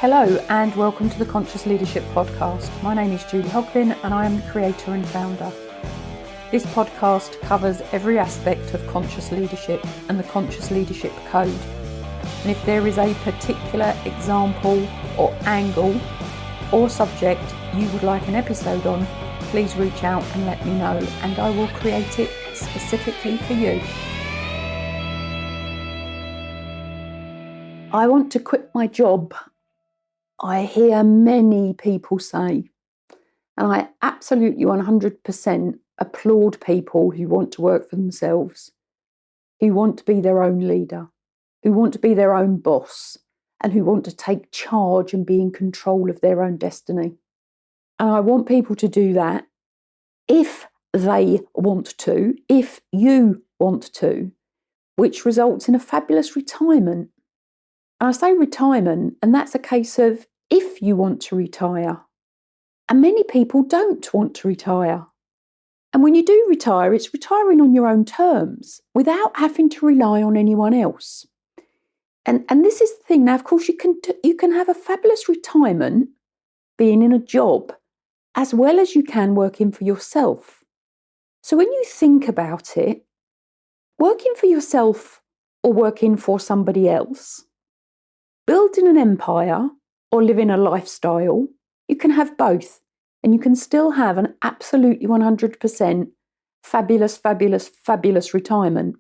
Hello and welcome to the Conscious Leadership Podcast. My name is Julie Hoglin and I am the creator and founder. This podcast covers every aspect of conscious leadership and the Conscious Leadership Code. And if there is a particular example or angle or subject you would like an episode on, please reach out and let me know and I will create it specifically for you. I want to quit my job. I hear many people say, and I absolutely 100% applaud people who want to work for themselves, who want to be their own leader, who want to be their own boss, and who want to take charge and be in control of their own destiny. And I want people to do that if they want to, if you want to, which results in a fabulous retirement. And I say retirement, and that's a case of if you want to retire. And many people don't want to retire. And when you do retire, it's retiring on your own terms without having to rely on anyone else. And this is the thing. Now, of course, you can have a fabulous retirement being in a job as well as you can working for yourself. So when you think about it, working for yourself or working for somebody else, building an empire or living a lifestyle, you can have both. And you can still have an absolutely 100% fabulous retirement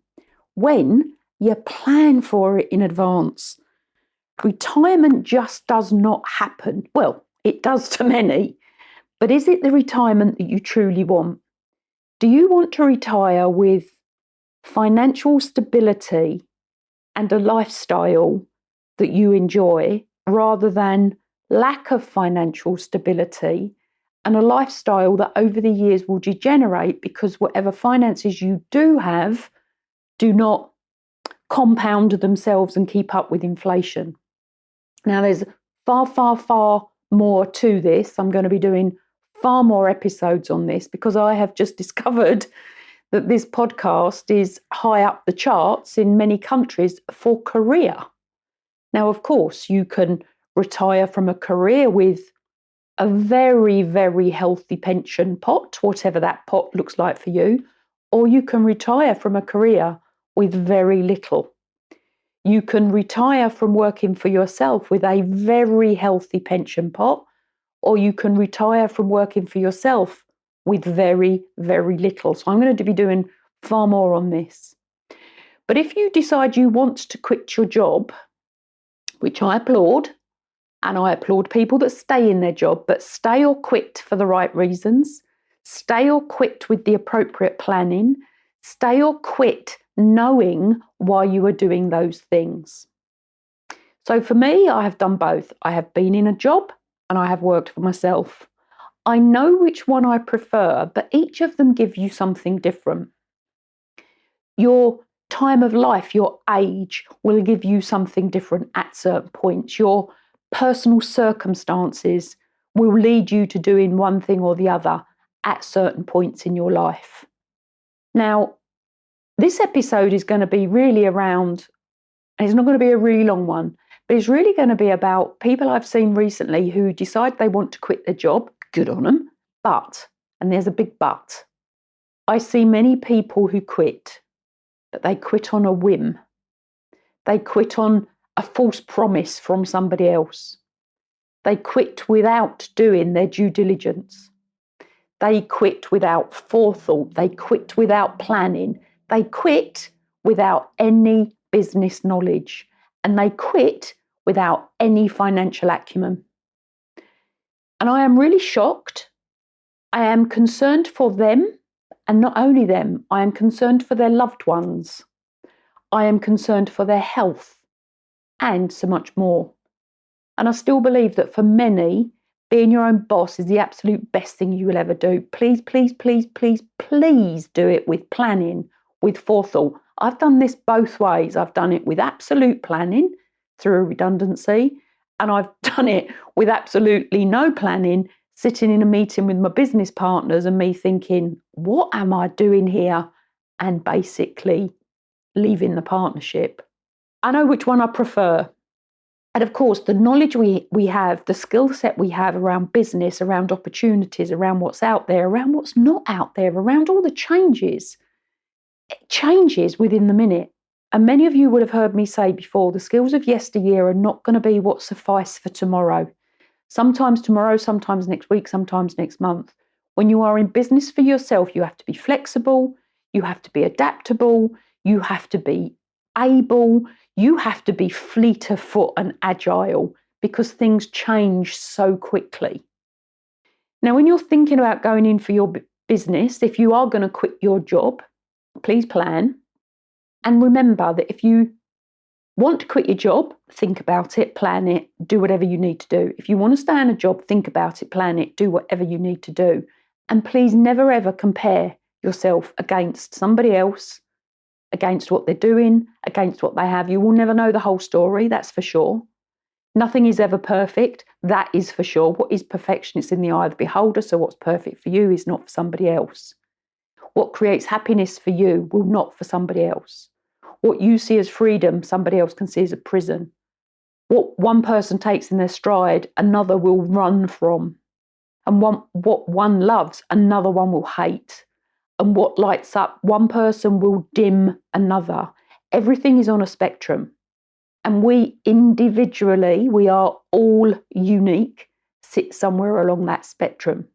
when you plan for it in advance. Retirement just does not happen. Well, it does to many, but is it the retirement that you truly want? Do you want to retire with financial stability and a lifestyle that you enjoy rather than lack of financial stability and a lifestyle that over the years will degenerate because whatever finances you do have do not compound themselves and keep up with inflation? Now, there's far more to this. I'm going to be doing far more episodes on this because I have just discovered that this podcast is high up the charts in many countries for career. Now, of course, you can retire from a career with a very healthy pension pot, whatever that pot looks like for you, or you can retire from a career with very little. You can retire from working for yourself with a very healthy pension pot, or you can retire from working for yourself with very little. So I'm going to be doing far more on this. But if you decide you want to quit your job, which I applaud, and I applaud people that stay in their job, but stay or quit for the right reasons, stay or quit with the appropriate planning, stay or quit knowing why you are doing those things. So for me, I have done both. I have been in a job and I have worked for myself. I know which one I prefer, but each of them give you something different. Your time of life, your age will give you something different at certain points. Your personal circumstances will lead you to doing one thing or the other at certain points in your life. Now, this episode is going to be really around, and it's not going to be a really long one, but it's really going to be about people I've seen recently who decide they want to quit their job. Good on them. But, and there's a big but, I see many people who quit, but they quit on a whim. They quit on a false promise from somebody else. They quit without doing their due diligence. They quit without forethought. They quit without planning. They quit without any business knowledge. And they quit without any financial acumen. And I am really shocked. I am concerned for them. And not only them, I am concerned for their loved ones. I am concerned for their health and so much more. And I still believe that for many, being your own boss is the absolute best thing you will ever do. Please do it with planning, with forethought. I've done this both ways. I've done it with absolute planning through a redundancy, and I've done it with absolutely no planning, sitting in a meeting with my business partners and me thinking, what am I doing here? And basically leaving the partnership. I know which one I prefer. And of course, the knowledge we have, the skill set we have around business, around opportunities, around what's out there, around what's not out there, around all the changes, it changes within the minute. And many of you would have heard me say before, the skills of yesteryear are not going to be what suffice for tomorrow. Sometimes tomorrow, sometimes next week, sometimes next month. When you are in business for yourself, you have to be flexible, you have to be adaptable, you have to be able, you have to be fleet of foot and agile because things change so quickly. Now, when you're thinking about going in for your business, if you are going to quit your job, please plan. And remember that if you want to quit your job, think about it, plan it, do whatever you need to do. If you want to stay in a job, think about it, plan it, do whatever you need to do. And please never ever compare yourself against somebody else, against what they're doing, against what they have. You will never know the whole story, that's for sure. Nothing is ever perfect, that is for sure. What is perfection? It's in the eye of the beholder, so what's perfect for you is not for somebody else. What creates happiness for you will not for somebody else. What you see as freedom, somebody else can see as a prison. What one person takes in their stride, another will run from. And what one loves, another one will hate. And what lights up one person will dim another. Everything is on a spectrum. And we individually, we are all unique, sit somewhere along that spectrum.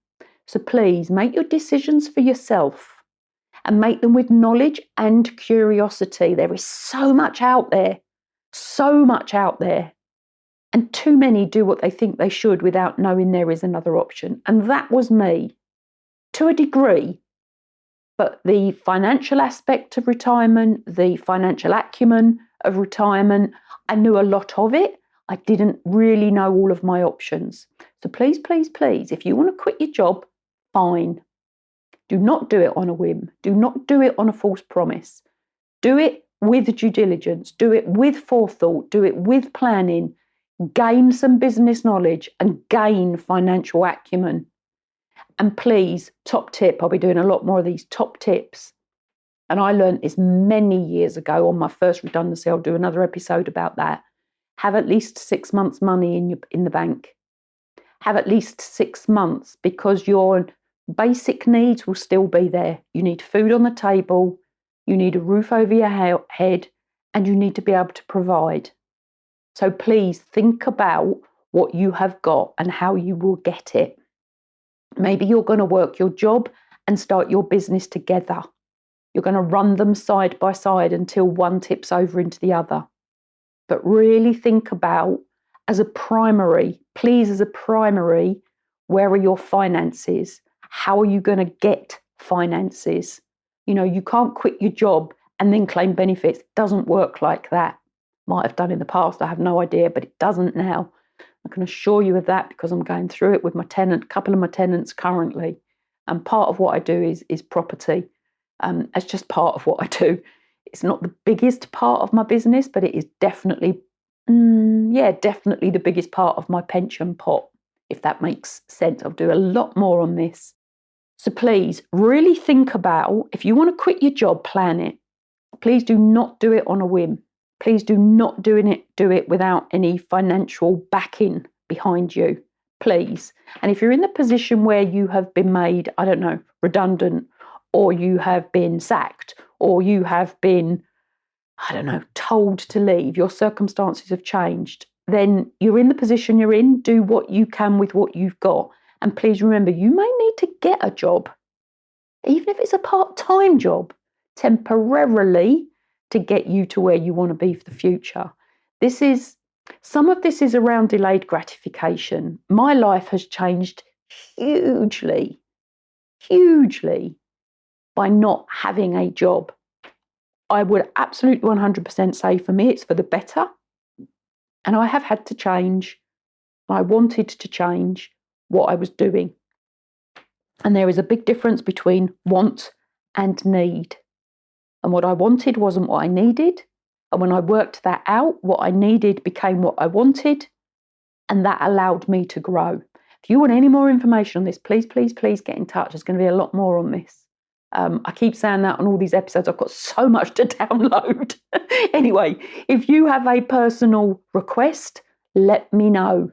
So please make your decisions for yourself and make them with knowledge and curiosity. There is so much out there, so much out there. And too many do what they think they should without knowing there is another option. And that was me, to a degree. But the financial aspect of retirement, the financial acumen of retirement, I knew a lot of it. I didn't really know all of my options. So please, please, please, if you want to quit your job, fine. Do not do it on a whim. Do not do it on a false promise. Do it with due diligence. Do it with forethought. Do it with planning. Gain some business knowledge and gain financial acumen. And please, top tip, I'll be doing a lot more of these top tips. And I learned this many years ago on my first redundancy. I'll do another episode about that. Have at least 6 months' money in the bank. Have at least 6 months, because your basic needs will still be there. You need food on the table, you need a roof over your head, and you need to be able to provide. So please think about what you have got and how you will get it. Maybe you're going to work your job and start your business together. You're going to run them side by side until one tips over into the other. But really think about, as a primary, please, as a primary, where are your finances? How are you going to get finances? You know, you can't quit your job and then claim benefits. It doesn't work like that. Might have done in the past, I have no idea, but it doesn't now. I can assure you of that because I'm going through it with my tenant, a couple of my tenants currently. And part of what I do is property. It's just part of what I do. It's not the biggest part of my business, but it is definitely, definitely the biggest part of my pension pot, if that makes sense. I'll do a lot more on this. So please really think about, if you want to quit your job, plan it. Please do not do it on a whim. Please do not do it without any financial backing behind you, please. And if you're in the position where you have been made, I don't know, redundant, or you have been sacked, or you have been, I don't know, told to leave, your circumstances have changed, then you're in the position you're in, do what you can with what you've got. And please remember, you may need to get a job, even if it's a part-time job, temporarily, to get you to where you want to be for the future. Some of this is around delayed gratification. My life has changed hugely by not having a job. I would absolutely 100% say for me, it's for the better. And I have had to change. I wanted to change what I was doing. And there is a big difference between want and need. And what I wanted wasn't what I needed. And when I worked that out, what I needed became what I wanted. And that allowed me to grow. If you want any more information on this, please, please, please get in touch. There's going to be a lot more on this. I keep saying that on all these episodes. I've got so much to download. Anyway, if you have a personal request, let me know.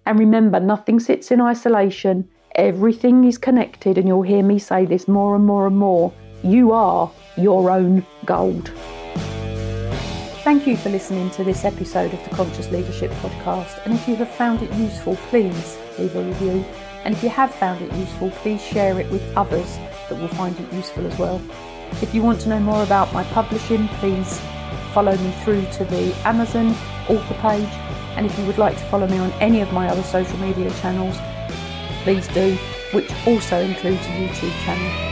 And remember, nothing sits in isolation. Everything is connected, and you'll hear me say this more and more and more. You are your own gold. Thank you for listening to this episode of the Conscious Leadership Podcast. And if you have found it useful, please leave a review. And if you have found it useful, please share it with others that will find it useful as well. If you want to know more about my publishing, please follow me through to the Amazon author page. And if you would like to follow me on any of my other social media channels, please do, which also includes a YouTube channel.